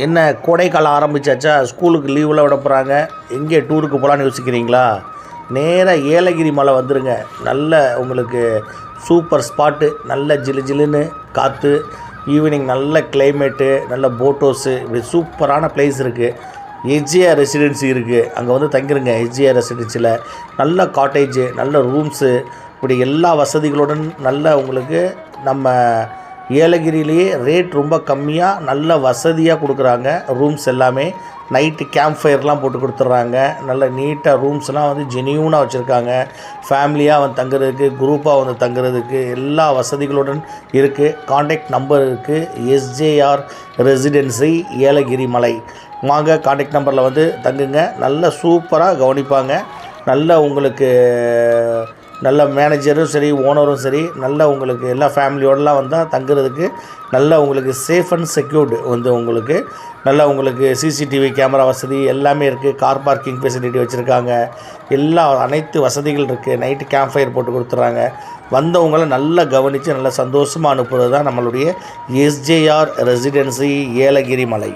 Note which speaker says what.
Speaker 1: என்ன கோடைக்காலம் ஆரம்பித்தாச்சா? ஸ்கூலுக்கு லீவில் விட போகிறாங்க. எங்கே டூருக்கு போகலான்னு யோசிக்கிறீங்களா? நேராக ஏலகிரி மலை வந்துடுங்க. நல்ல உங்களுக்கு சூப்பர் ஸ்பாட்டு. நல்ல ஜிலு ஜிலுன்னு காற்று, ஈவினிங் நல்ல கிளைமேட்டு, நல்ல போட் ஹவுஸு, இப்படி சூப்பரான பிளேஸ் இருக்குது. ஹெச்ஏஆர் ரெசிடென்சி இருக்குது, அங்கே வந்து தங்கிருங்க. ஹெச்ஏஆர் ரெசிடென்சியில் நல்ல காட்டேஜு, நல்ல ரூம்ஸு, இப்படி எல்லா வசதிகளுடன் நல்ல உங்களுக்கு நம்ம ஏலகிரிலேயே ரேட் ரொம்ப கம்மியாக நல்ல வசதியாக கொடுக்குறாங்க. ரூம்ஸ் எல்லாமே நைட்டு கேம்ப் ஃபயர்லாம் போட்டு கொடுத்துட்றாங்க. நல்ல நீட்டாக ரூம்ஸ்லாம் வந்து ஜெனியூனாக வச்சுருக்காங்க. ஃபேமிலியாக வந்து தங்குறதுக்கு, குரூப்பாக வந்து தங்குறதுக்கு எல்லா வசதிகளுடன் இருக்குது. கான்டாக்ட் நம்பர் இருக்குது. எஸ்ஜேஆர் ரெசிடென்சி ஏலகிரி மலை. வாங்க, கான்டாக்ட் நம்பரில் வந்து தங்குங்க. நல்ல சூப்பராக கவனிப்பாங்க. நல்ல உங்களுக்கு நல்ல மேனேஜரும் சரி, ஓனரும் சரி, நல்ல உங்களுக்கு எல்லா ஃபேமிலியோடலாம் வந்தால் தங்குறதுக்கு நல்ல உங்களுக்கு சேஃப் அண்ட் செக்யூர்டு வந்து உங்களுக்கு நல்ல உங்களுக்கு சிசிடிவி கேமரா வசதி எல்லாமே இருக்குது. கார் பார்க்கிங் ஃபெசிலிட்டி வச்சுருக்காங்க. அனைத்து வசதிகள் இருக்குது. நைட்டு கேம்ப் ஃபயர் போட்டு கொடுத்துட்றாங்க. வந்தவங்கள நல்லா கவனித்து நல்லா சந்தோஷமாக அனுப்புறது தான் நம்மளுடைய எஸ்ஜேஆர் ரெசிடென்சி ஏலகிரி மலை.